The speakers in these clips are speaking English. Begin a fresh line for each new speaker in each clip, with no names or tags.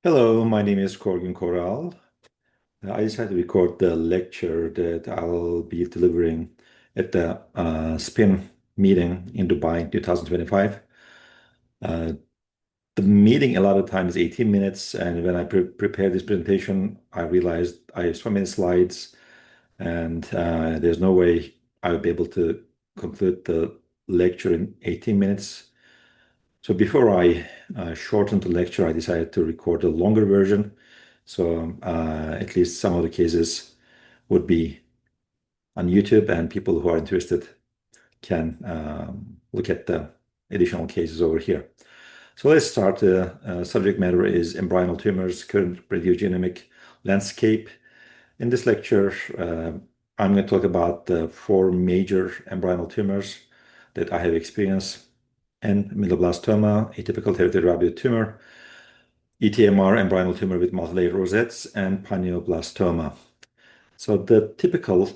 Hello, my name is Corgan Coral. I decided to record the lecture that I'll be delivering at the SPIN meeting in Dubai in 2025. Uh, the meeting a lot of times is 18 minutes, and when I prepared this presentation, I realized I have so many slides, and there's no way I would be able to conclude the lecture in 18 minutes. So before I shortened the lecture, I decided to record a longer version. So at least some of the cases would be on YouTube, and people who are interested can look at the additional cases over here. So let's start. The subject matter is embryonal tumors, current radiogenomic landscape. In this lecture, I'm going to talk about the four major embryonal tumors that I have experienced: and medulloblastoma, atypical tertiary rhabdoid tumor, ETMR, embryonal tumor with multilayer rosettes, and pineoblastoma. So the typical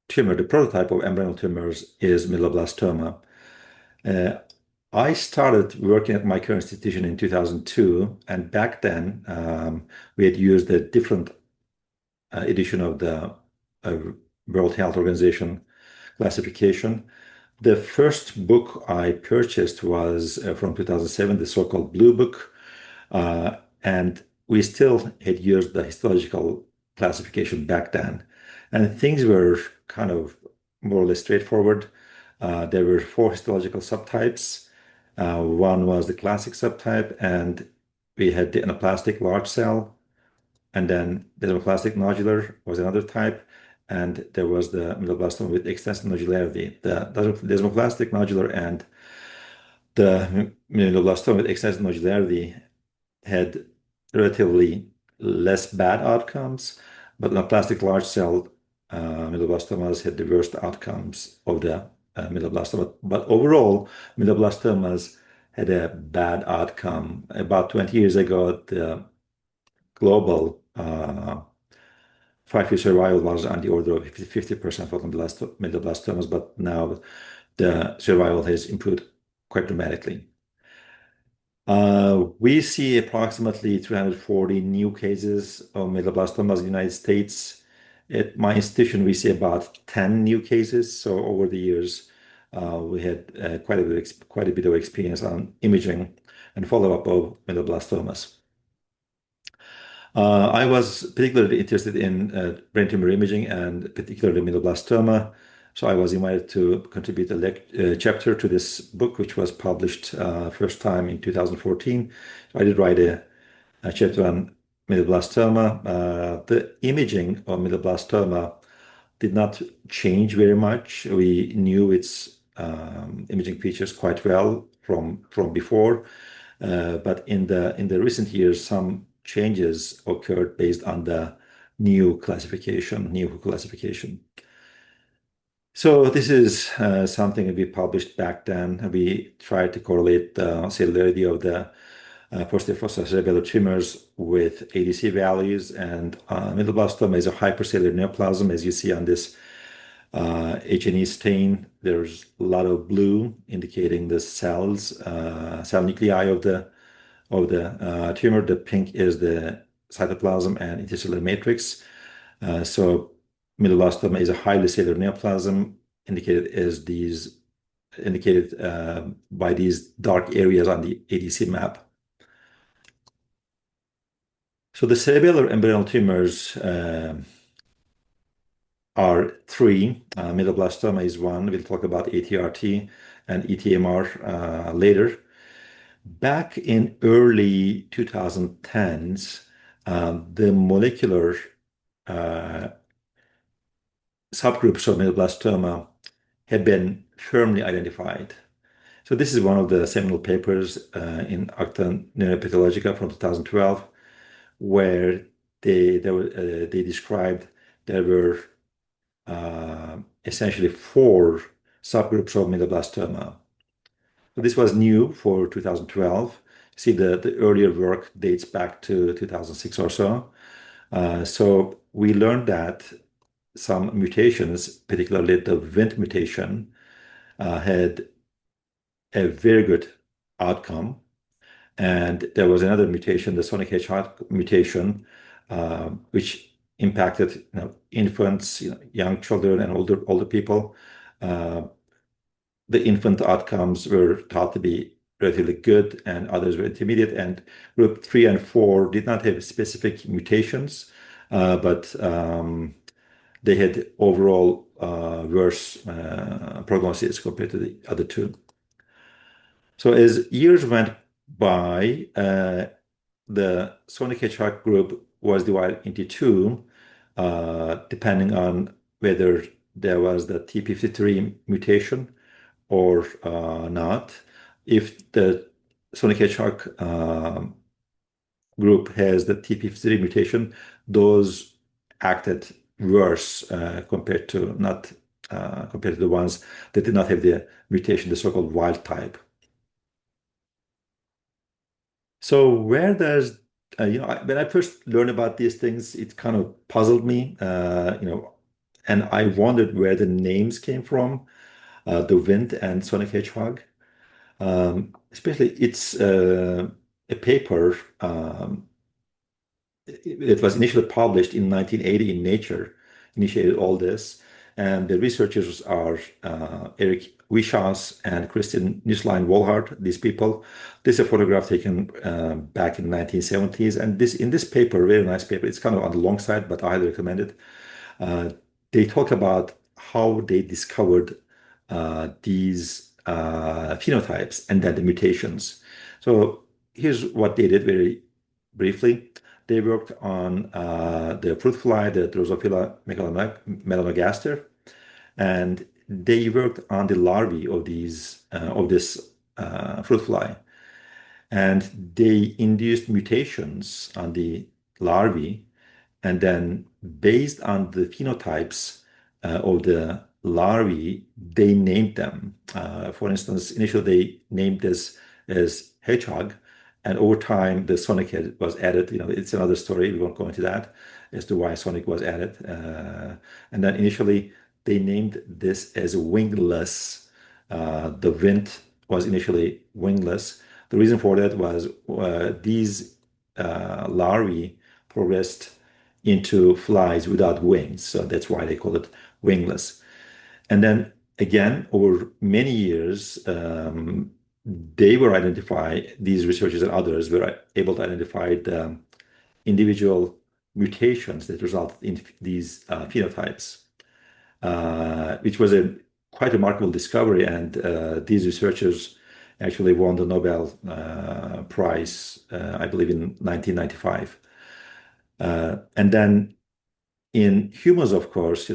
tumor, the prototype of embryonal tumors is medulloblastoma. Uh, I started working at my current institution in 2002, and back then we had used a different edition of the uh, World Health Organization classification. The first book I purchased was from 2007, the so-called Blue Book, and we still had used the histological classification back then. And things were kind of more or less straightforward. There were four histological subtypes. One was the classic subtype, and we had the anaplastic large cell, and then desmoplastic nodular was another type, and there was the medulloblastoma with extensive nodularity. The desmoplastic nodular and the medulloblastoma with extensive nodularity had relatively less bad outcomes, but anaplastic large cell medulloblastomas had the worst outcomes of the medulloblastoma. But overall, medulloblastomas had a bad outcome. About 20 years ago, the global 5-year survival was on the order of 50% for medulloblastomas, but now the survival has improved quite dramatically. We see approximately 340 new cases of medulloblastomas in the United States. At my institution, we see about 10 new cases. So over the years, we had quite a bit of experience on imaging and follow-up of medulloblastomas. I was particularly interested in brain tumor imaging and particularly medulloblastoma. So I was invited to contribute a chapter to this book, which was published first time in 2014. So I did write a chapter on medulloblastoma. The imaging of medulloblastoma did not change very much. We knew its imaging features quite well from before, but in the recent years, some changes occurred based on the new classification. So this is something that we published back then. We tried to correlate the cellularity of the posterior fossa cerebellar tumors with ADC values, and medulloblastoma is a hypercellular neoplasm, as you see on this H&E stain. There's a lot of blue indicating the cell nuclei of the tumor. The pink is the cytoplasm and intercellular matrix. So medulloblastoma is a highly cellular neoplasm, indicated by these dark areas on the ADC map. So the cerebellar embryonal tumors are three. Medulloblastoma is one. We'll talk about ATRT and ETMR later. Back in early 2010s, the molecular subgroups of medulloblastoma had been firmly identified. So this is one of the seminal papers in Acta Neuropathologica from 2012, where they described there were essentially four subgroups of medulloblastoma. So this was new for 2012. See, the earlier work dates back to 2006 or so. So we learned that some mutations, particularly the Wnt mutation, had a very good outcome. And there was another mutation, the sonic hedgehog mutation, which impacted infants, young children, and older people. Uh, the infant outcomes were thought to be relatively good, and others were intermediate. And group 3 and 4 did not have specific mutations, but they had overall worse prognosis compared to the other two. So as years went by, the sonic hedgehog group was divided into two, depending on whether there was the TP53 mutation or not. If the sonic hedgehog group has the TP53 mutation, those acted worse compared to not compared to the ones that did not have the mutation, the so-called wild type. So where does when I first learned about these things, it kind of puzzled me, and I wondered where the names came from, the Wind and Sonic Hedgehog. Especially, it's a paper. It was initially published in 1980 in Nature, initiated all this. And the researchers are Eric Wischhaus and Christian Nusslein-Wohlhardt, these people. This is a photograph taken back in the 1970s. And in this paper, very nice paper, it's kind of on the long side, but I highly recommend it. Uh, they talk about how they discovered these phenotypes and then the mutations. So here's what they did very briefly. They worked on the fruit fly, the Drosophila melanogaster, and they worked on the larvae of this fruit fly, and they induced mutations on the larvae, and then based on the phenotypes of the larvae, they named them. For instance, initially they named this as hedgehog, and over time the sonic head was added. It's another story. We won't go into that as to why sonic was added. And then initially they named this as wingless. The Wind was initially wingless. The reason for that was these larvae progressed into flies without wings. So that's why they call it wingless. And then again, over many years, these researchers and others were able to identify the individual mutations that result in these phenotypes, which was a quite remarkable discovery. And these researchers actually won the Nobel Prize, I believe, in 1995. And then in humans, of course,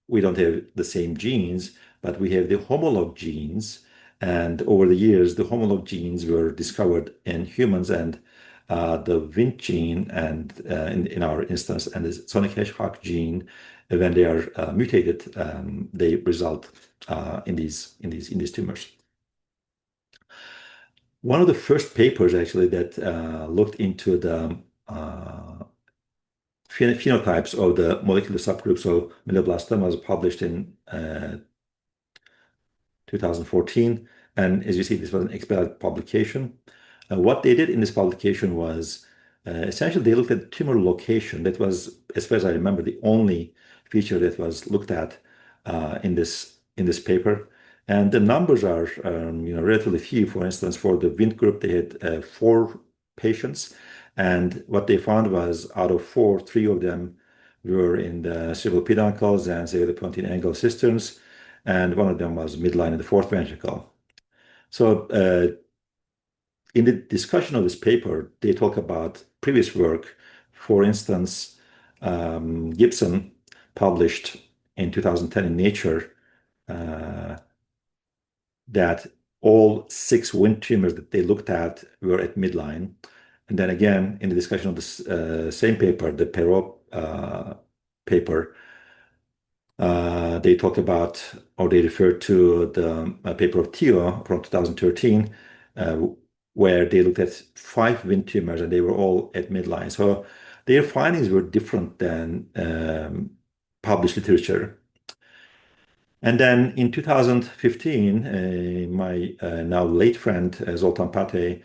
we don't have the same genes, but we have the homolog genes. And over the years, the homolog genes were discovered in humans, and the Wnt gene, and in our instance, and the sonic hedgehog gene, when they are mutated, they result in these tumors. One of the first papers actually that looked into the phenotypes of the molecular subgroups of medulloblastoma was published in 2014. And as you see, this was an expedited publication. What they did in this publication was essentially they looked at tumor location. That was, as far as I remember, the only feature that was looked at in this paper. And the numbers are relatively few. For instance, for the Wind group, they had 4 patients. And what they found was out of 4, 3 of them were in the cerebral peduncles and cerebropontine angle cisterns, and one of them was midline in the fourth ventricle. So in the discussion of this paper, they talk about previous work. For instance, Gibson published in 2010 in Nature that all 6 Wind tumors that they looked at were at midline. And then again, in the discussion of this same paper, the Perot paper, they talked about, or they referred to the paper of Theo from 2013, where they looked at 5 Wind tumors and they were all at midline. So their findings were different than published literature. And then in 2015, my now late friend Zoltan Pate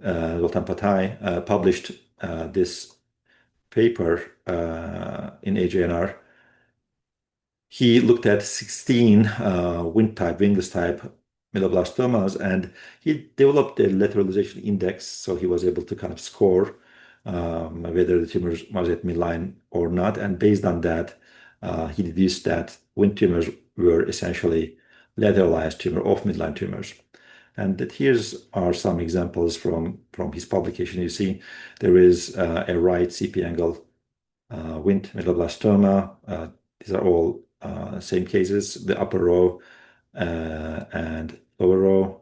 Zoltan Patay, published this paper in AJNR. He looked at 16 wingless type medulloblastomas, and he developed a lateralization index, so he was able to kind of score whether the tumor was at midline or not. And based on that, he deduced that Wnt tumors were essentially lateralized tumor, off midline tumors. And that here's are some examples from his publication. You see, there is a right CP angle Wnt medulloblastoma. These are all same cases, the upper row and lower row.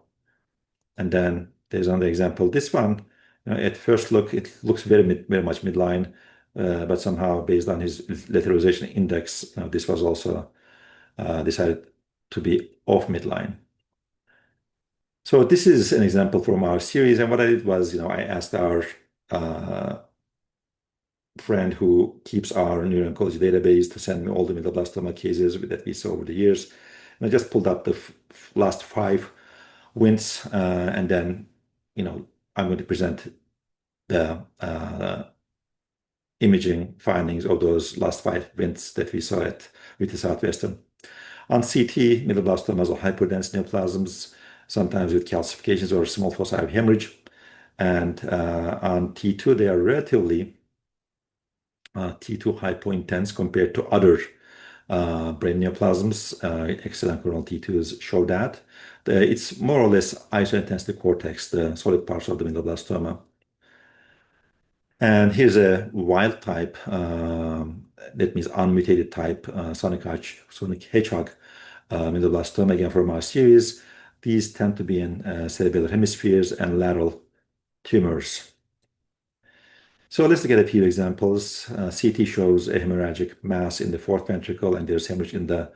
And then there's another example. This one, at first look, it looks very much midline, but somehow based on his lateralization index, this was also decided to be off midline. So this is an example from our series, and what I did was, I asked our friend who keeps our neuro-oncology database to send me all the medulloblastoma cases that we saw over the years. And I just pulled up the last 5 wins, and then, I'm going to present the imaging findings of those last 5 wins that we saw with the Southwestern. On CT, medulloblastomas are hyperdense neoplasms, sometimes with calcifications or small foci of hemorrhage. And on T2, they are relatively T2 hypointense compared to other brain neoplasms. Excellent coronal T2s show that. It's more or less isointense the cortex, the solid parts of the medulloblastoma. And here's a wild type, that means unmutated type, sonic hedgehog medulloblastoma, again from our series. These tend to be in cerebellar hemispheres and lateral tumors. So let's look at a few examples. CT shows a hemorrhagic mass in the 4th ventricle, and there's hemorrhage in the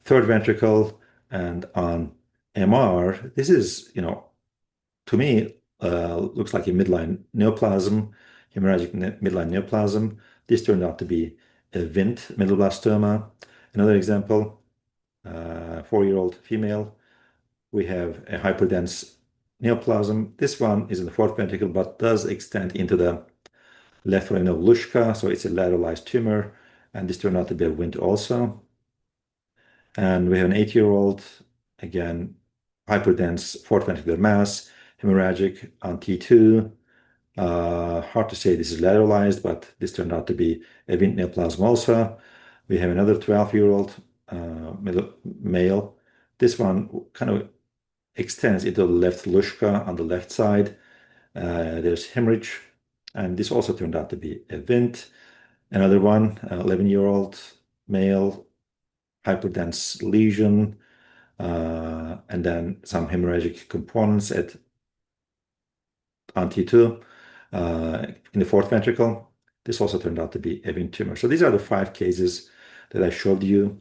3rd ventricle. And on MR, this is, to me, looks like a midline neoplasm, hemorrhagic midline neoplasm. This turned out to be a Wnt medulloblastoma. Another example, 4-year-old female. We have a hyperdense neoplasm. This one is in the 4th ventricle, but does extend into the left foramen of Luschka, so it's a lateralized tumor, and this turned out to be a Wnt also. And we have an 8-year-old, again, hyperdense 4th ventricular mass, hemorrhagic on T2. Hard to say this is lateralized, but this turned out to be a Wnt neoplasm also. We have another 12-year-old male. This one kind of extends into the left Luschka on the left side. There's hemorrhage, and this also turned out to be a Wnt. Another one, 11-year-old male, hyperdense lesion, and then some hemorrhagic components on T2 in the 4th ventricle. This also turned out to be a Wnt tumor. So these are the 5 cases that I showed you.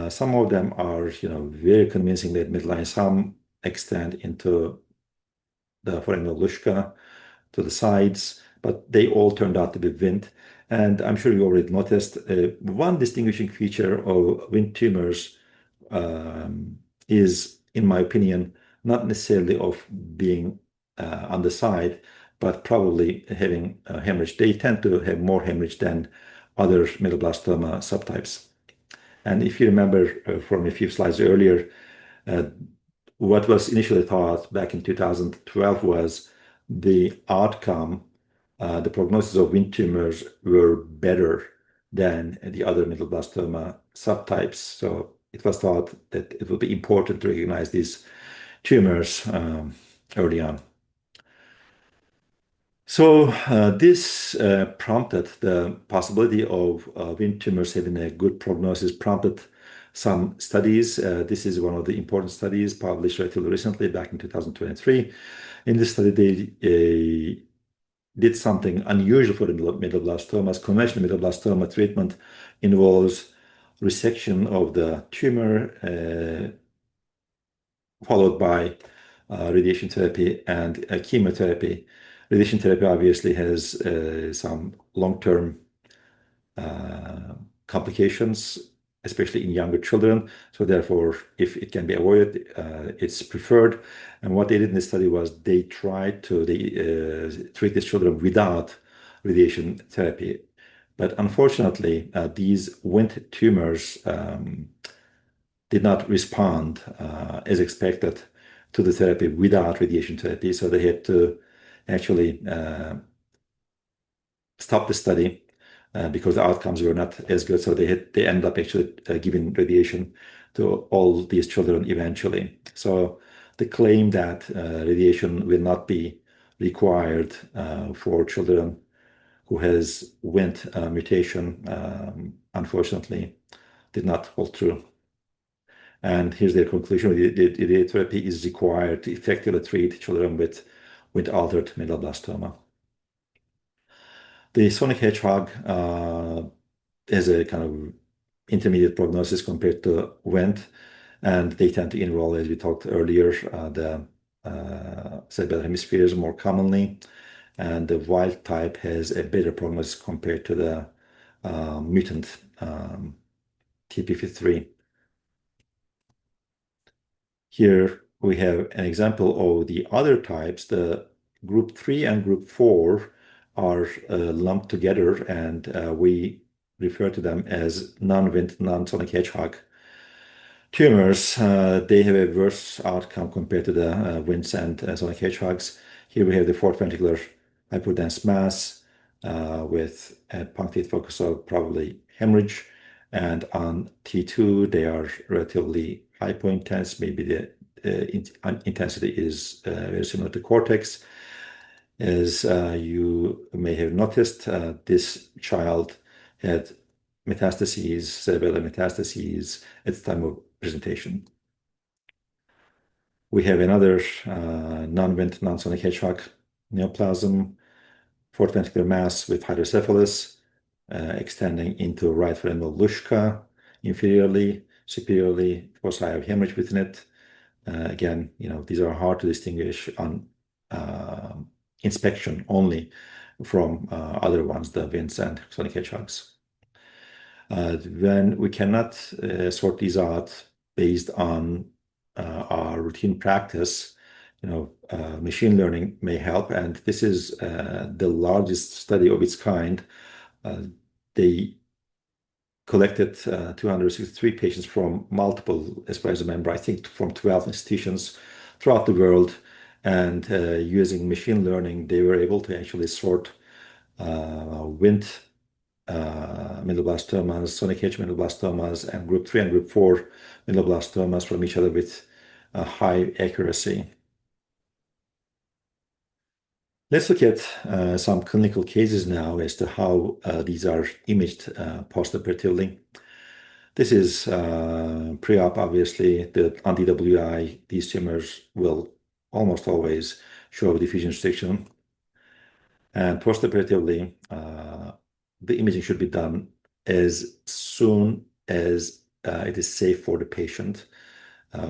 Some of them are, very convincingly at midline. Some extend into the foramen of Luschka to the sides, but they all turned out to be Wnt. And I'm sure you already noticed one distinguishing feature of Wnt tumors is, in my opinion, not necessarily of being on the side, but probably having hemorrhage. They tend to have more hemorrhage than other medulloblastoma subtypes. And if you remember from a few slides earlier, what was initially thought back in 2012 was the outcome, the prognosis of Wnt tumors were better than the other medulloblastoma subtypes. So it was thought that it would be important to recognize these tumors early on. So this prompted the possibility of Wnt tumors having a good prognosis, prompted some studies. This is one of the important studies published relatively recently, back in 2023. In this study, they did something unusual for the medulloblastomas. Conventional medulloblastoma treatment involves resection of the tumor, followed by radiation therapy and chemotherapy. Radiation therapy obviously has some long-term complications, especially in younger children. So therefore, if it can be avoided, it's preferred. And what they did in the study was they tried to treat these children without radiation therapy. But unfortunately, these Wnt tumors did not respond as expected to the therapy without radiation therapy. So they had to actually stop the study because the outcomes were not as good. So they end up actually giving radiation to all these children eventually. So the claim that radiation will not be required for children who has Wnt mutation, unfortunately, did not hold true. And here's their conclusion: the therapy is required to effectively treat children with altered medulloblastoma. The sonic hedgehog has a kind of intermediate prognosis compared to Wnt, and they tend to enroll, as we talked earlier, the cerebral hemispheres more commonly, and the wild type has a better prognosis compared to the mutant TP53. Here we have an example of the other types. The group 3 and group 4 are lumped together, and we refer to them as non-Wnt, non-sonic hedgehog tumors. They have a worse outcome compared to the Wnt and sonic hedgehogs. Here we have the fourth ventricular hypodense mass with a punctate focus of probably hemorrhage. And on T2, they are relatively hypointense. Maybe the intensity is very similar to cortex. As you may have noticed, this child had metastases, cerebellar metastases at the time of presentation. We have another non-Wnt, non-sonic hedgehog neoplasm, fourth ventricular mass with hydrocephalus extending into right phalangeal luschka inferiorly, superiorly, foci have hemorrhage within it. Again, these are hard to distinguish on inspection only from other ones, the Wnt and sonic hedgehogs. When we cannot sort these out based on our routine practice, machine learning may help. And this is the largest study of its kind. They collected 263 patients from multiple, as far as I remember, I think from 12 institutions throughout the world. And using machine learning, they were able to actually sort Wnt medulloblastomas, sonic hedge medulloblastomas, and group 3 and group 4 medulloblastomas from each other with high accuracy. Let's look at some clinical cases now as to how these are imaged postoperatively. This is pre-op, obviously. On DWI, these tumors will almost always show diffusion restriction. And postoperatively, the imaging should be done as soon as it is safe for the patient.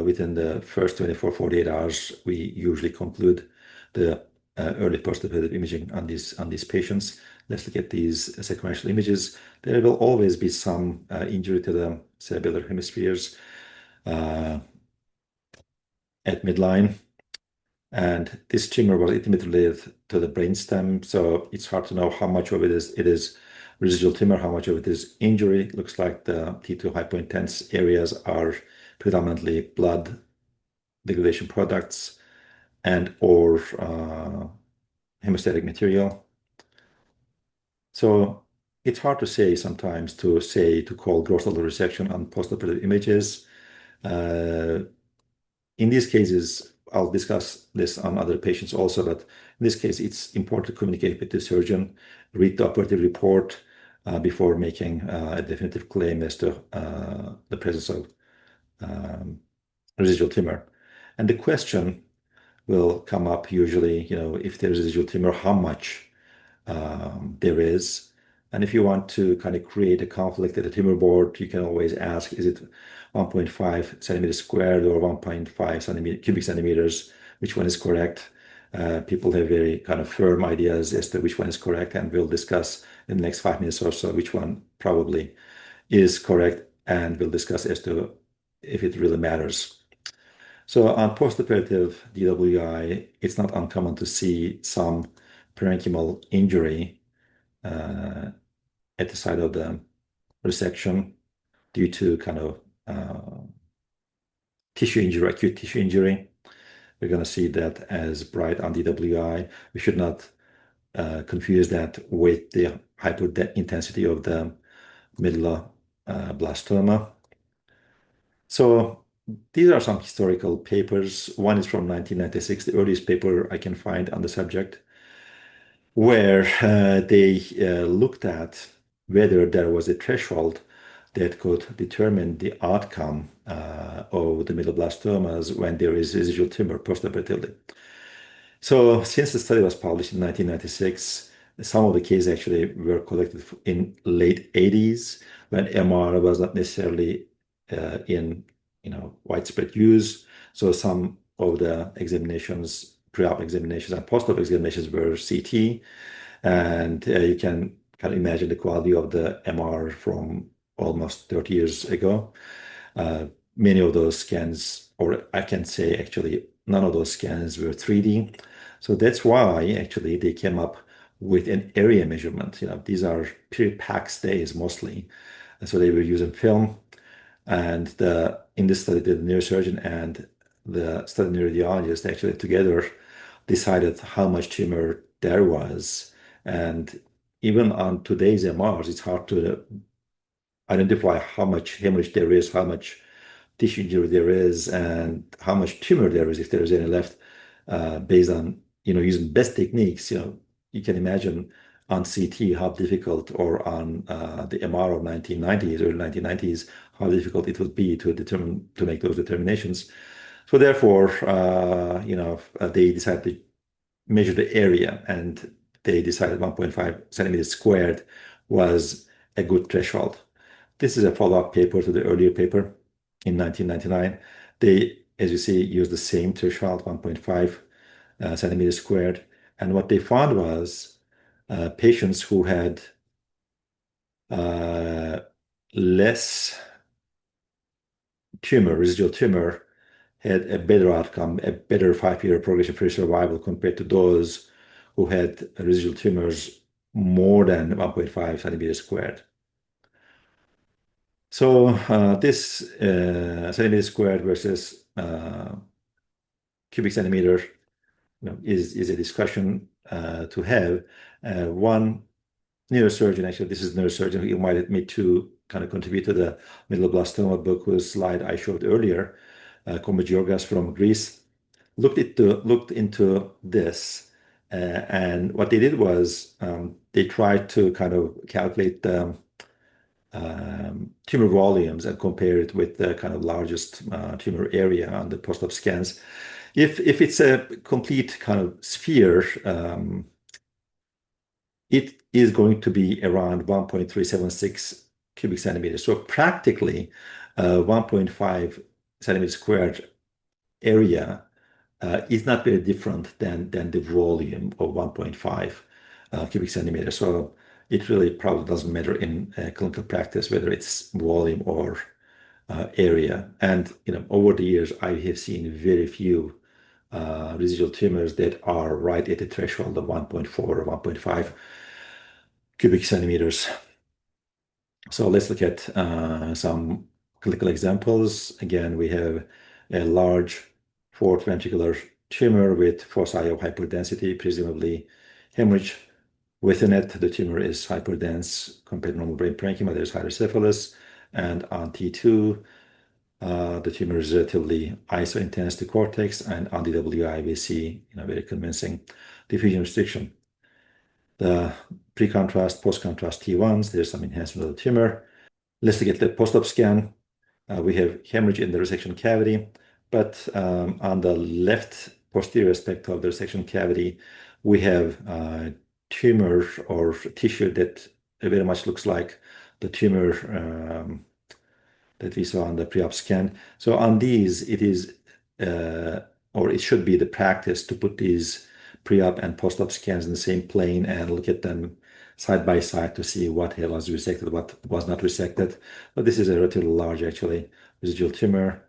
Within the first 24, 48 hours, we usually conclude the early postoperative imaging on these patients. Let's look at these sequential images. There will always be some injury to the cerebellar hemispheres at midline. And this tumor was intimately related to the brainstem, so it's hard to know how much of it is residual tumor, how much of it is injury. It looks like the T2 hypointense areas are predominantly blood degradation products and or hemostatic material. So it's hard to say sometimes to call gross total resection on postoperative images. In these cases, I'll discuss this on other patients also, but in this case, it's important to communicate with the surgeon, read the operative report before making a definitive claim as to the presence of residual tumor. And the question will come up usually, if there's residual tumor, how much there is. And if you want to kind of create a conflict at the tumor board, you can always ask, is it 1.5 centimeters squared or 1.5 cubic centimeters? Which one is correct? People have very kind of firm ideas as to which one is correct, and we'll discuss in the next 5 minutes or so which one probably is correct. and we'll discuss as to if it really matters. So on postoperative DWI, it's not uncommon to see some parenchymal injury at the site of the resection due to kind of tissue injury, acute tissue injury. We're going to see that as bright on DWI. We should not confuse that with the hyperintensity of the medulloblastoma. So these are some historical papers. One is from 1996, the earliest paper I can find on the subject, where they looked at whether there was a threshold that could determine the outcome of the medulloblastomas when there is residual tumor postoperatively. So since the study was published in 1996, some of the cases actually were collected in late 80s when MR was not necessarily in widespread use. So some of the examinations, pre-op examinations and post-op examinations were CT. And you can kind of imagine the quality of the MR from almost 30 years ago. Many of those scans, or I can say actually none of those scans were 3D. So that's why actually they came up with an area measurement. These are pre-PACS days mostly. And so they were using film. And in this study, the neurosurgeon and the study neuroradiologist actually together decided how much tumor there was. And even on today's MRs, it's hard to identify how much hemorrhage there is, how much tissue injury there is, and how much tumor there is, if there is any left, based on using best techniques. You can imagine on CT how difficult, or on the MR of 1990s, early 1990s, how difficult it would be to make those determinations. So therefore, they decided to measure the area, and they decided 1.5 centimeters squared was a good threshold. This is a follow-up paper to the earlier paper in 1999. They, as you see, used the same threshold, 1.5 centimeters squared. And what they found was patients who had less residual tumor, had a better outcome, a better 5-year progression-free survival compared to those who had residual tumors more than 1.5 centimeters squared. So this centimeter squared versus cubic centimeter is a discussion to have. One neurosurgeon, actually, this is a neurosurgeon who invited me to kind of contribute to the medulloblastoma book, whose slide I showed earlier, Komodgiorgas from Greece, looked into this. And what they did was they tried to kind of calculate the tumor volumes and compare it with the kind of largest tumor area on the post-op scans. If it's a complete kind of sphere, it is going to be around 1.376 cubic centimeters. So practically 1.5 centimeters squared area is not very different than the volume of 1.5 cubic centimeters. So it really probably doesn't matter in clinical practice whether it's volume or area. And over the years, I have seen very few residual tumors that are right at the threshold of 1.4 or 1.5 cubic centimeters. So let's look at some clinical examples. Again, we have a large fourth ventricular tumor with foci of hyperdensity, presumably hemorrhage. Within it, the tumor is hyperdense compared to normal brain parenchyma. There's hydrocephalus. And on T2, the tumor is relatively iso-intense to cortex. And on DWI, we see very convincing diffusion restriction. The pre-contrast, post-contrast T1s, there's some enhancement of the tumor. Let's look at the post-op scan. We have hemorrhage in the resection cavity, but on the left posterior aspect of the resection cavity, we have tumor or tissue that very much looks like the tumor that we saw on the pre-op scan. So on these, it is, or it should be the practice to put these pre-op and post-op scans in the same plane and look at them side by side to see what was resected, what was not resected. But this is a relatively large, actually, residual tumor,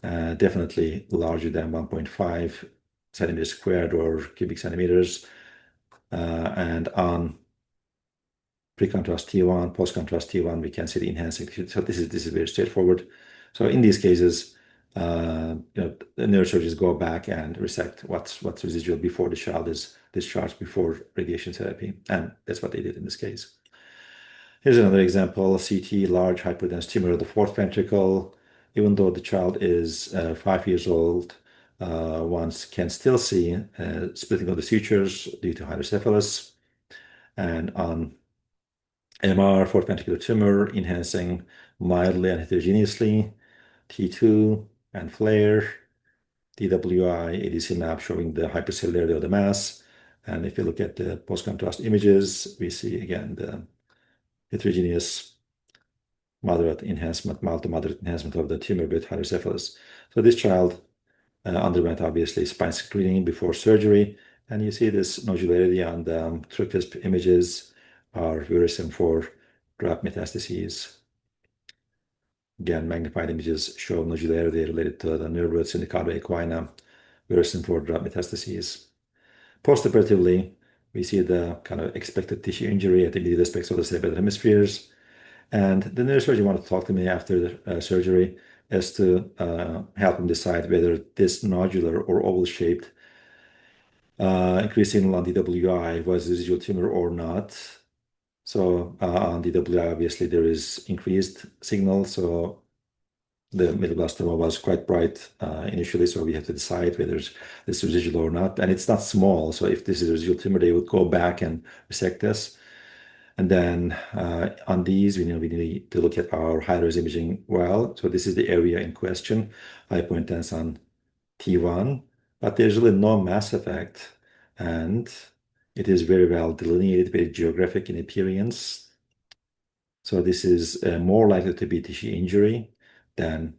definitely larger than 1.5 centimeters squared or cubic centimeters. And on pre-contrast T1, post-contrast T1, we can see the enhancing. So this is very straightforward. So in these cases, the neurosurgeons go back and resect what's residual before the child is discharged before radiation therapy, and that's what they did in this case. Here's another example: CT, large hyperdense tumor of the fourth ventricle. Even though the child is 5 years old, one can still see splitting of the sutures due to hydrocephalus, and on MR, fourth ventricular tumor, enhancing mildly and heterogeneously, T2 and flare, DWI, ADC map showing the hypercellularity of the mass. And if you look at the post-contrast images, we see again the heterogeneous moderate enhancement, mild to moderate enhancement of the tumor with hydrocephalus. So this child underwent obviously spine screening before surgery, and you see this nodularity on the TrueCrisp images are worrisome for drop metastases. Again, magnified images show nodularity related to the nerve roots in the cauda equina, worrisome for drop metastases. Postoperatively, we see the kind of expected tissue injury at the immediate aspects of the cerebral hemispheres. And the neurosurgeon wanted to talk to me after the surgery as to help him decide whether this nodular or oval-shaped increasing on DWI was residual tumor or not. So on DWI, obviously, there is increased signal. So the medulloblastoma was quite bright initially, so we have to decide whether this is residual or not. And it's not small, so if this is a residual tumor, they would go back and resect this. And then on these, we need to look at our high-res imaging well. So this is the area in question, hypointense on T1, but there's really no mass effect, and it is very well delineated, very geographic in appearance. So this is more likely to be tissue injury than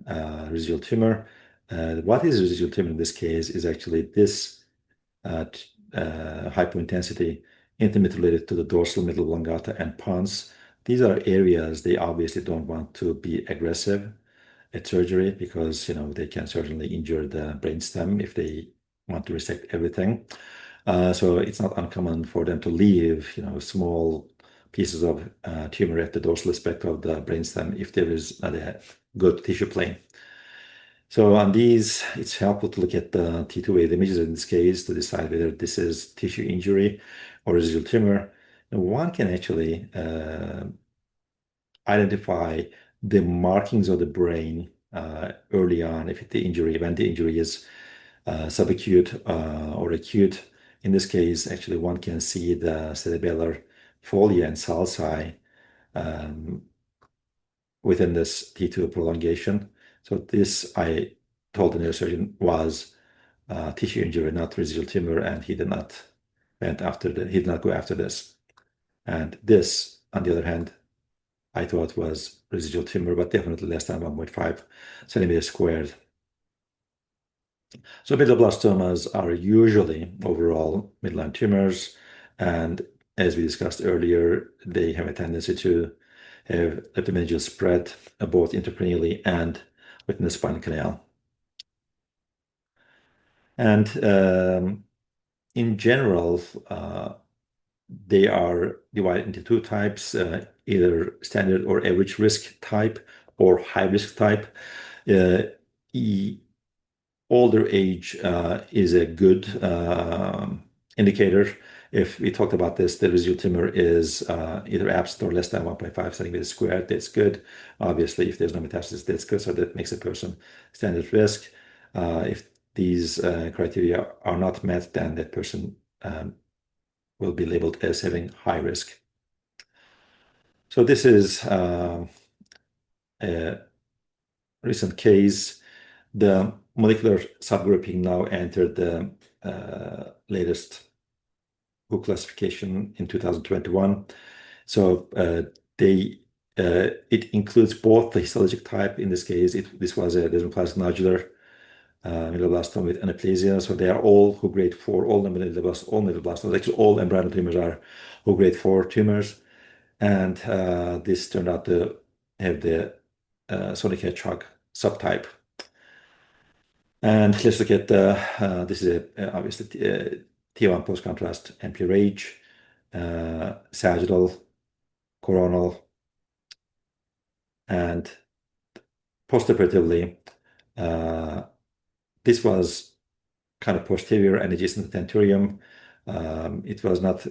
residual tumor. What is residual tumor in this case is actually this hypointensity intimately related to the dorsal middle oblongata and pons. These are areas they obviously don't want to be aggressive at surgery because they can certainly injure the brainstem if they want to resect everything. So it's not uncommon for them to leave small pieces of tumor at the dorsal aspect of the brainstem if there is a good tissue plane. So on these, it's helpful to look at the T2 images in this case to decide whether this is tissue injury or residual tumor. And one can actually identify the markings of the brain early on when the injury is subacute or acute. In this case, actually, one can see the cerebellar folia and sulci within this T2 prolongation. So this, I told the neurosurgeon, was tissue injury, not residual tumor, and he did not go after this. And this, on the other hand, I thought was residual tumor, but definitely less than 1.5 centimeters squared. So medulloblastomas are usually overall midline tumors, and as we discussed earlier, they have a tendency to have epimedial spread both intracranially and within the spinal canal. And in general, they are divided into two types, either standard or average risk type or high risk type. Older age is a good indicator. If we talked about this, the residual tumor is either absent or less than 1.5 centimeters squared, that's good. Obviously, if there's no metastasis, that's good. So that makes a person standard risk. If these criteria are not met, then that person will be labeled as having high risk. So this is a recent case. The molecular subgrouping now entered the latest book classification in 2021. So it includes both the histologic type. In this case, this was a desmoplastic nodular medulloblastoma with anaplasia. So they are all who grade 4, all medulloblastomas, actually all embryonal tumors are who grade 4 tumors. And this turned out to have the sonic hedgehog subtype. And let's look at this is obviously T1 post-contrast MPRH, sagittal, coronal, and postoperatively, this was kind of posterior and adjacent to tentorium. It was not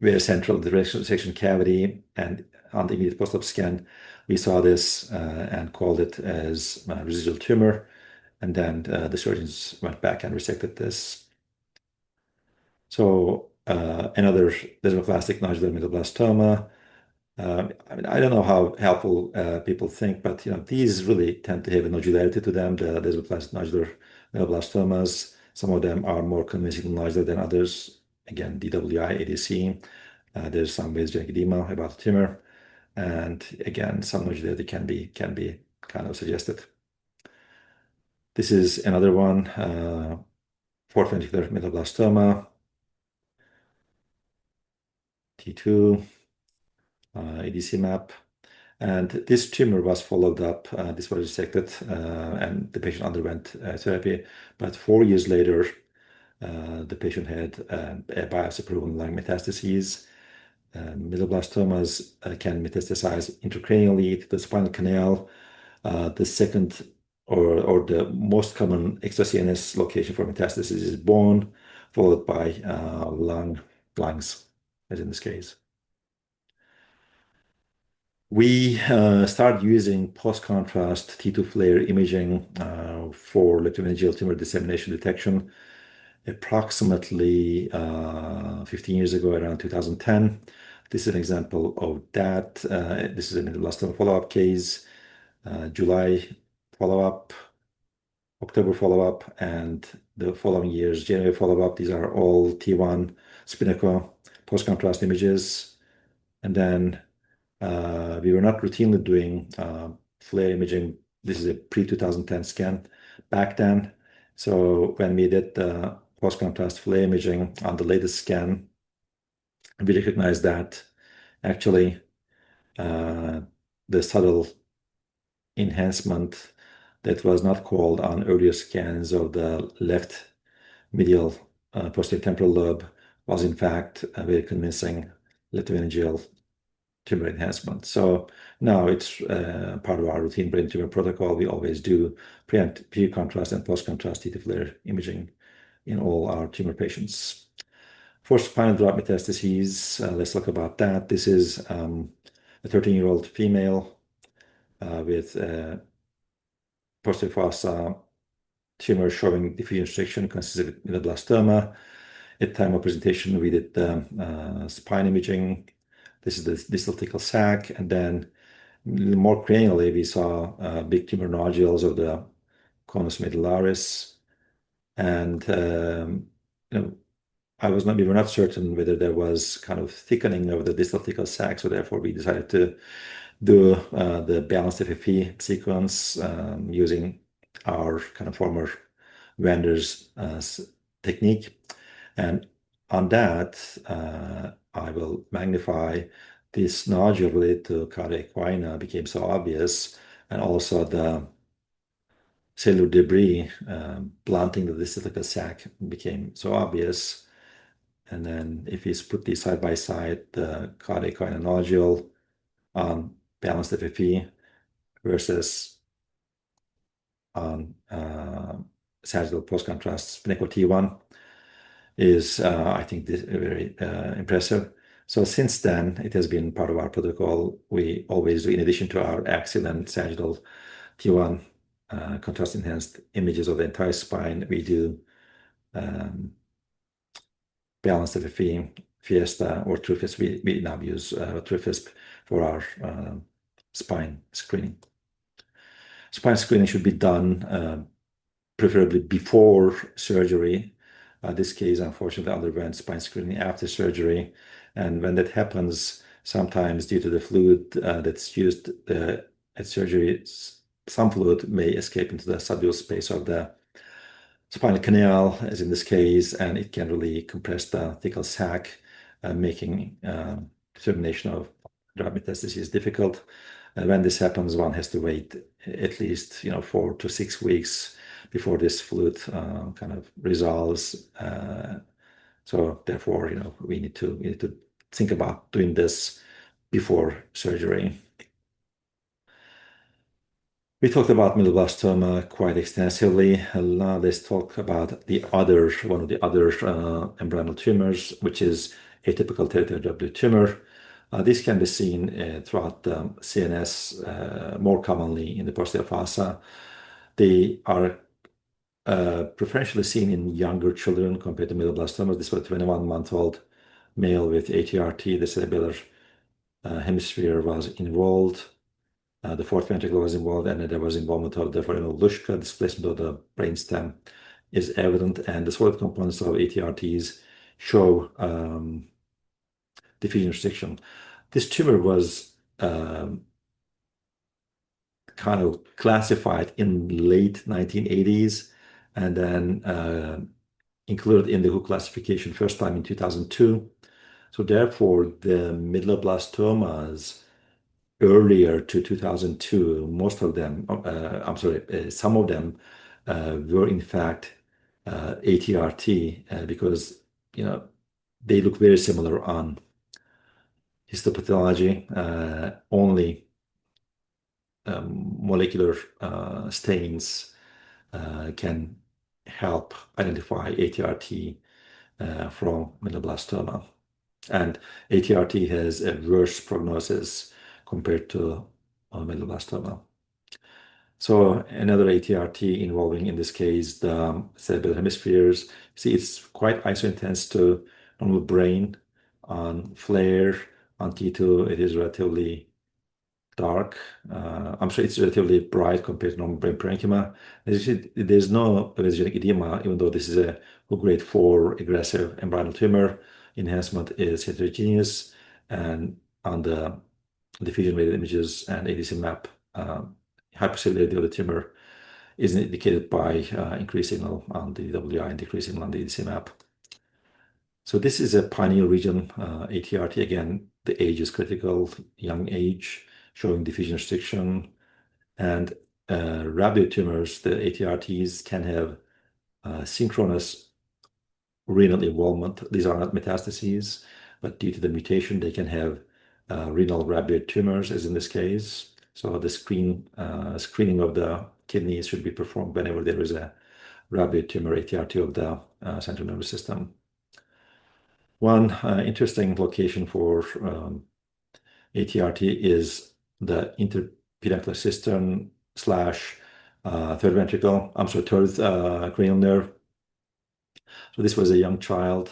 very central to the resection cavity, and on the immediate post-op scan, we saw this and called it as residual tumor. And then the surgeons went back and resected this. So another desmoplastic nodular medulloblastoma. I mean, I don't know how helpful people think, but these really tend to have a nodularity to them. The desmoplastic nodular medulloblastomas. Some of them are more convincingly nodular than others. Again, DWI, ADC. There's some vasogenic edema about the tumor, and again, some nodularity can be kind of suggested. This is another one, fourth ventricular medulloblastoma, T2, ADC map. And this tumor was followed up, this was resected, and the patient underwent therapy. But 4 years later, the patient had a biopsy-proven lung metastases. Medulloblastomas can metastasize intracranially to the spinal canal. The second or the most common extra CNS location for metastasis is bone, followed by lungs, as in this case. We started using post-contrast T2 FLAIR imaging for leptomeningeal tumor dissemination detection approximately 15 years ago, around 2010. This is an example of that. This is a medulloblastoma follow-up case, July follow-up, October follow-up, and the following year's January follow-up. These are all T1 spinnaker post-contrast images. And then we were not routinely doing FLAIR imaging. This is a pre-2010 scan back then. So when we did the post-contrast FLAIR imaging on the latest scan, we recognized that actually the subtle enhancement that was not called on earlier scans of the left medial posterior temporal lobe was in fact a very convincing leptomeningeal tumor enhancement. So now it's part of our routine brain tumor protocol. We always do pre-contrast and post-contrast T2 FLAIR imaging in all our tumor patients. For spinal drop metastases, let's talk about that. This is a 13-year-old female with posterior fossa tumor showing diffuse restriction consistent with medulloblastoma. At time of presentation, we did spine imaging. This is the distal thecal sac, and then more cranially, we saw big tumor nodules of the conus medullaris, and we were not certain whether there was kind of thickening of the distal thecal sac, so therefore we decided to do the balanced FFP sequence using our kind of former vendor's technique. And on that, I will magnify this nodule related to cardiac equina became so obvious, and also the cellular debris blunting the distal thecal sac became so obvious. And then if we put these side by side, the cardiac equina nodule on balanced FFP versus on sagittal post-contrast spinnaker T1 is, I think, very impressive. So since then, it has been part of our protocol. We always do, in addition to our axial and sagittal T1 contrast-enhanced images of the entire spine, we do balanced FFP, Fiesta, or TrueFisp. We now use TrueFisp for our spine screening. Spine screening should be done preferably before surgery. This case, unfortunately, underwent spine screening after surgery. And when that happens, sometimes due to the fluid that's used at surgery, some fluid may escape into the subdural space of the spinal canal, as in this case, and it can really compress the thecal sac, making determination of drug metastasis difficult. When this happens, one has to wait at least 4 to 6 weeks before this fluid kind of resolves. So therefore, we need to think about doing this before surgery. We talked about medulloblastoma quite extensively. Now let's talk about one of the other embryonal tumors, which is atypical territorial W tumor. This can be seen throughout the CNS, more commonly in the posterior fossa. They are preferentially seen in younger children compared to medulloblastomas. This was a 21-month-old male with ATRT. The cerebellar hemisphere was involved. The fourth ventricle was involved, and there was involvement of the Luschka. Displacement of the brainstem is evident, and the solid components of ATRTs show diffusion restriction. This tumor was kind of classified in late 1980s, and then included in the WHO classification first time in 2002. So therefore, the medulloblastomas earlier to 2002, most of them, some of them were in fact ATRT because they look very similar on histopathology. Only molecular stains can help identify ATRT from medulloblastoma. And ATRT has a worse prognosis compared to medulloblastoma. So another ATRT involving, in this case, the cerebral hemispheres. See, it's quite isointense to normal brain. On FLAIR, on T2, it is relatively dark. It's relatively bright compared to normal brain parenchyma. As you see, there's no radiogenic edema, even though this is a grade 4 aggressive embryonal tumor. Enhancement is heterogeneous, and on the diffusion-weighted images and ADC map, hypercellularity of the tumor is indicated by increased signal on the WI and decreased signal on the ADC map. So this is a pineal region ATRT. Again, the age is critical, young age, showing diffusion restriction. And rabdoid tumors, the ATRTs, can have synchronous renal involvement. These are not metastases, but due to the mutation, they can have renal rabdoid tumors, as in this case. So the screening of the kidneys should be performed whenever there is a rabdoid tumor ATRT of the central nervous system. One interesting location for ATRT is the interpedicular cistern slash third ventricle, third cranial nerve. So this was a young child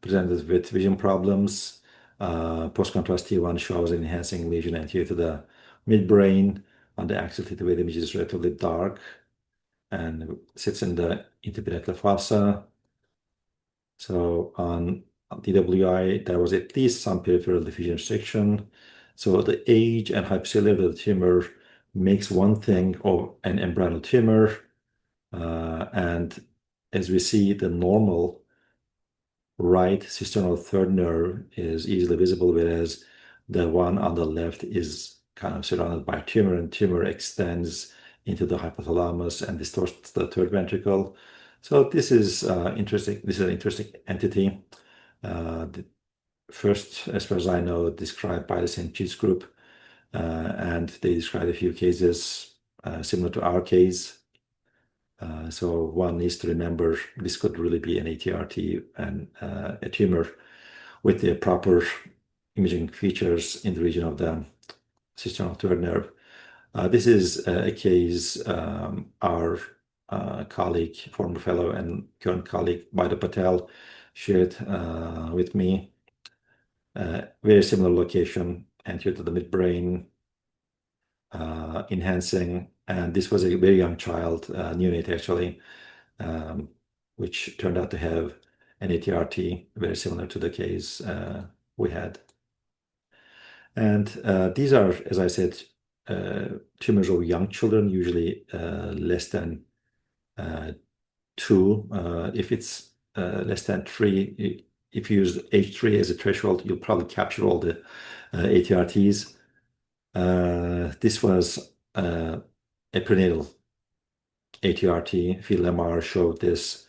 presented with vision problems. Post-contrast T1 shows an enhancing lesion anterior to the midbrain. On the axial theta wave, the image is relatively dark and sits in the interpedicular fossa. So on DWI, there was at least some peripheral diffusion restriction. So the age and hypercellularity of the tumor makes one thing of an embryonal tumor. And as we see, the normal right cisternal third nerve is easily visible, whereas the one on the left is kind of surrounded by tumor, and tumor extends into the hypothalamus and distorts the third ventricle. So this is interesting. This is an interesting entity. The first, as far as I know, described by the St. Jude's group, and they described a few cases similar to our case. So one needs to remember this could really be an ATRT and a tumor with the proper imaging features in the region of the cisternal third nerve. This is a case our colleague, former fellow and current colleague, Bida Patel, shared with me. Very similar location, anterior to the midbrain, enhancing, and this was a very young child, neonate actually, which turned out to have an ATRT very similar to the case we had. And these are, as I said, tumors of young children, usually less than 2. If it's less than 3, if you use H3 as a threshold, you'll probably capture all the ATRTs. This was a prenatal ATRT. Field MR showed this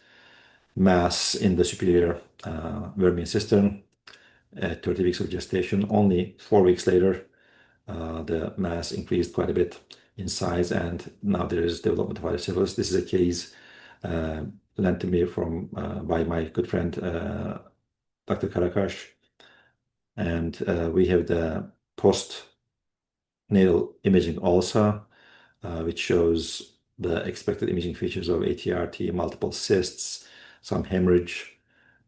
mass in the superior vermian cistern at 30 weeks of gestation. Only 4 weeks later, the mass increased quite a bit in size, and now there is development of hydrocephalus. This is a case lent to me from by my good friend Dr. Karakash, and we have the postnatal imaging also, which shows the expected imaging features of ATRT, multiple cysts, some hemorrhage,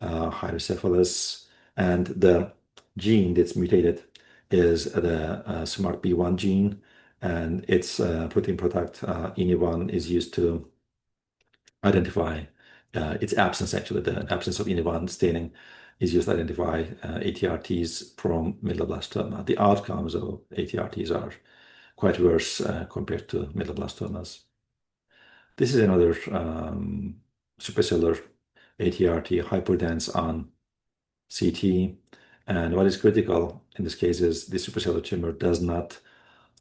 hydrocephalus, and the gene that's mutated is the SMART-B1 gene, and its protein product INI1 is used to identify its absence. Actually, the absence of INI1 staining is used to identify ATRTs from medulloblastoma. The outcomes of ATRTs are quite worse compared to medulloblastomas. This is another supracellular ATRT, hyperdense on CT. And what is critical in this case is the supracellular tumor does not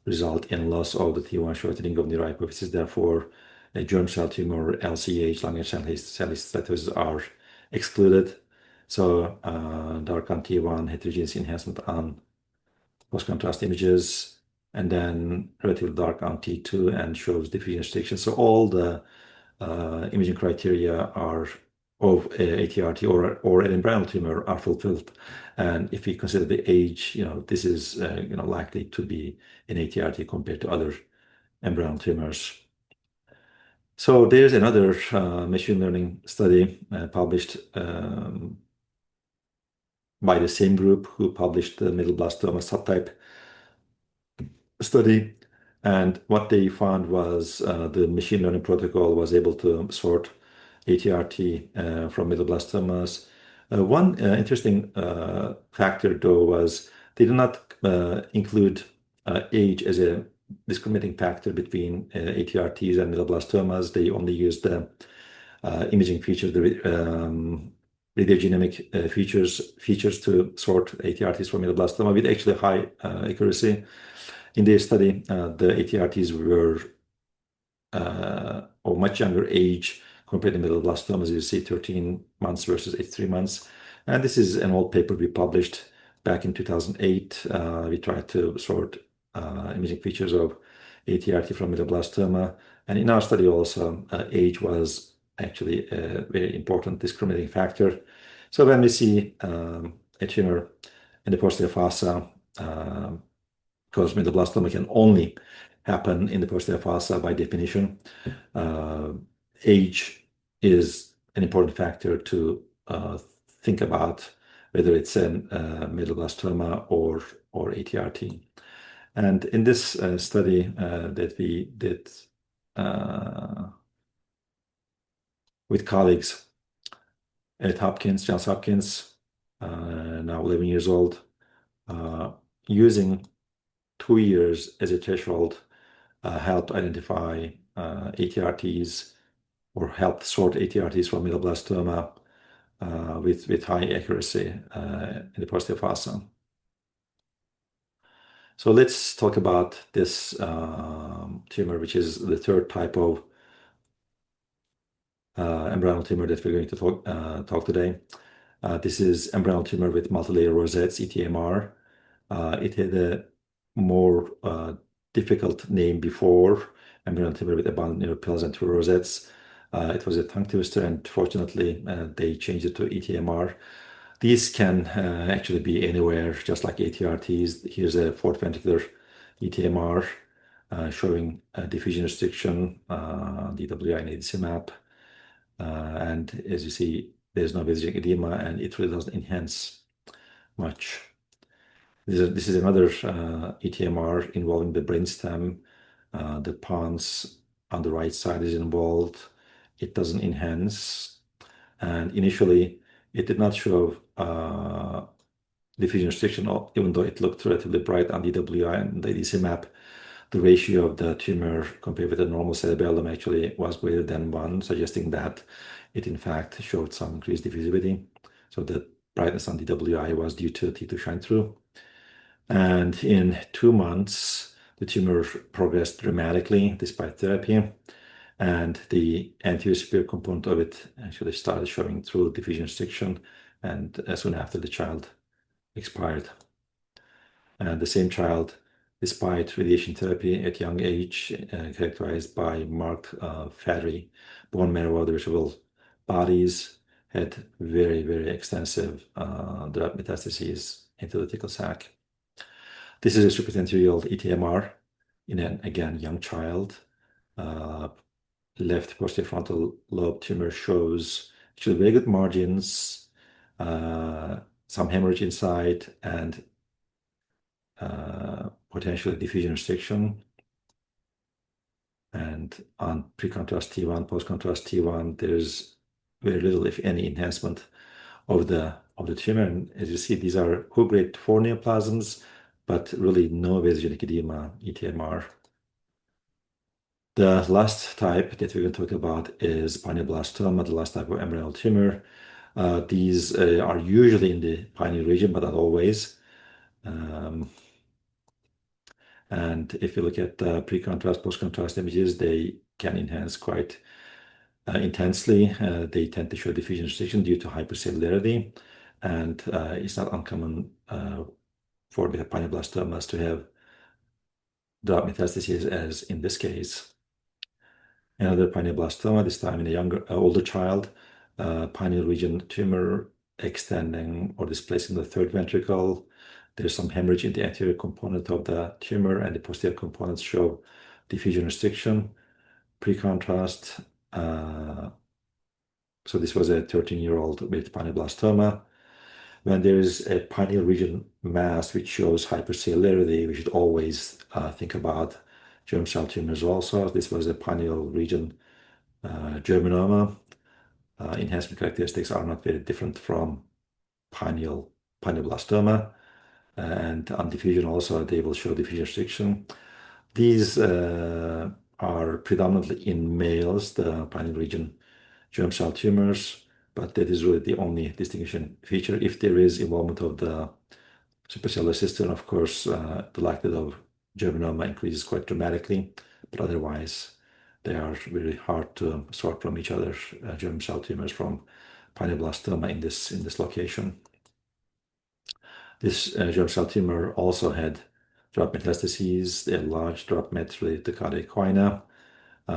result in loss of the T1 shortening of neurohypophysis. Therefore, a germ cell tumor, LCH, lung cell histiocytosis are excluded. So dark on T1, heterogeneous enhancement on post-contrast images, and then relatively dark on T2 and shows diffusion restriction. So all the imaging criteria are of ATRT or an embryonal tumor are fulfilled. And if we consider the age, this is likely to be an ATRT compared to other embryonal tumors. So there's another machine learning study published by the same group who published the medulloblastoma subtype study. And what they found was the machine learning protocol was able to sort ATRT from medulloblastomas. One interesting factor, though, was they did not include age as a discriminating factor between ATRTs and medulloblastomas. They only used the imaging features, the radiogenomic features to sort ATRTs from medulloblastomas with actually high accuracy. In their study, the ATRTs were of much younger age compared to medulloblastomas. You see 13 months versus 83 months. And this is an old paper we published back in 2008. We tried to sort imaging features of ATRT from medulloblastoma. And in our study also, age was actually a very important discriminating factor. So when we see a tumor in the posterior fossa, because medulloblastoma can only happen in the posterior fossa by definition, age is an important factor to think about whether it's a medulloblastoma or ATRT. And in this study that we did with colleagues at Johns Hopkins, now 11 years old, using 2 years as a threshold helped identify ATRTs or helped sort ATRTs from medulloblastoma with high accuracy in the posterior fossa. So let's talk about this tumor, which is the third type of embryonal tumor that we're going to talk today. This is embryonal tumor with multilayer rosettes, ETMR. It had a more difficult name before, embryonal tumor with abundant neuropils and two rosettes. It was a tongue twister, and fortunately, they changed it to ETMR. These can actually be anywhere, just like ATRTs. Here's a fourth ventricular ETMR showing diffusion restriction, DWI and ADC map. And as you see, there's no vasogenic edema, and it really doesn't enhance much. This is another ETMR involving the brainstem. The pons on the right side is involved. It doesn't enhance. And initially, it did not show diffusion restriction, even though it looked relatively bright on DWI and the ADC map. The ratio of the tumor compared with the normal cerebellum actually was greater than 1, suggesting that it in fact showed some increased diffusivity. So the brightness on DWI was due to T2 shine through. And in 2 months, the tumor progressed dramatically despite therapy. And the anterior superior component of it actually started showing through diffusion restriction, and soon after the child expired. And the same child, despite radiation therapy at young age, characterized by marked fatty bone marrow irreversible bodies, had very, very extensive drug metastases into the tickle sac. This is a supratentorial ETMR in an, again, young child. Left posterior frontal lobe tumor shows actually very good margins, some hemorrhage inside, and potentially diffusion restriction. And on pre-contrast T1, post-contrast T1, there's very little, if any, enhancement of the tumor. And as you see, these are Hu grade 4 neoplasms, but really no vasogenic edema, ETMR. The last type that we're going to talk about is pineoblastoma, the last type of embryonal tumor. These are usually in the pineal region, but not always. And if you look at pre-contrast, post-contrast images, they can enhance quite intensely. They tend to show diffusion restriction due to hypercellularity. And it's not uncommon for the pineoblastomas to have drop metastases, as in this case. Another pineoblastoma, this time in a older child, pineal region tumor extending or displacing the third ventricle. There's some hemorrhage in the anterior component of the tumor, and the posterior components show diffusion restriction. Pre-contrast, so this was a 13-year-old with pineoblastoma. When there is a pineal region mass which shows hypercellularity, we should always think about germ cell tumors also. This was a pineal region germinoma. Enhancement characteristics are not very different from pineoblastoma. And on diffusion also, they will show diffusion restriction. These are predominantly in males, the pineal region germ cell tumors, but that is really the only distinguishing feature. If there is involvement of the supracellular system, of course, the likelihood of germinoma increases quite dramatically, but otherwise, they are really hard to sort from each other, germ cell tumors from pineoblastoma in this location. This germ cell tumor also had drop metastases, a large drop met related to cardiac choana,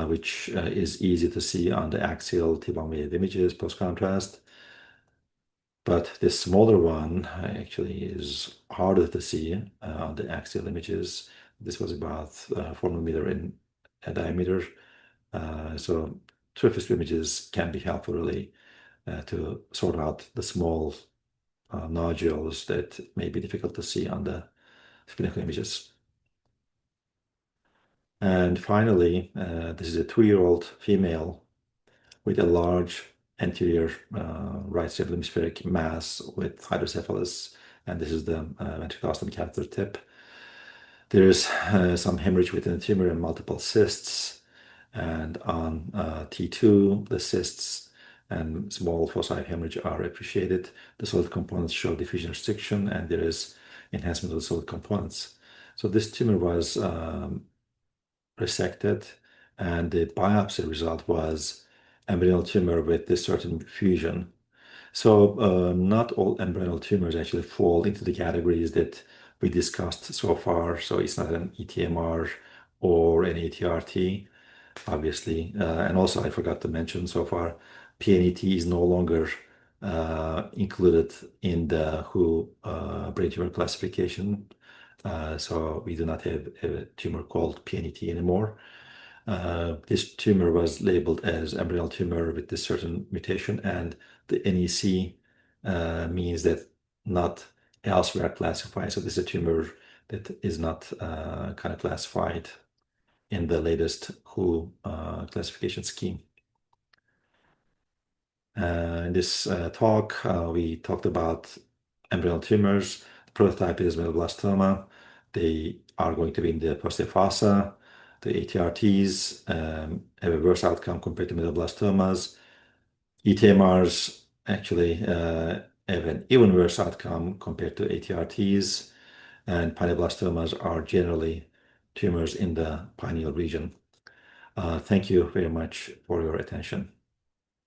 which is easy to see on the axial T1 images post-contrast. But this smaller one actually is harder to see on the axial images. This was about 4 millimeter in diameter. So surface images can be helpful really to sort out the small nodules that may be difficult to see on the clinical images. And finally, this is a 2-year-old female with a large anterior right cerebral hemispheric mass with hydrocephalus, and this is the ventricular catheter tip. There is some hemorrhage within the tumor and multiple cysts, and on T2, the cysts and small foci of hemorrhage are appreciated. The solid components show diffusion restriction, and there is enhancement of the solid components. So this tumor was resected, and the biopsy result was embryonal tumor with this certain fusion. So not all embryonal tumors actually fall into the categories that we discussed so far. So it's not an ETMR or an ATRT, obviously. And also I forgot to mention so far, PNET is no longer included in the WHO brain tumor classification. So we do not have a tumor called PNET anymore. This tumor was labeled as embryonal tumor with this certain mutation, and the NEC means that not elsewhere classified. So this is a tumor that is not kind of classified in the latest WHO classification scheme. In this talk, we talked about embryonal tumors. The prototype is medulloblastoma. They are going to be in the posterior fossa. The ATRTs have a worse outcome compared to medulloblastomas. ETMRs actually have an even worse outcome compared to ATRTs, and pineoblastomas are generally tumors in the pineal region. Thank you very much for your attention.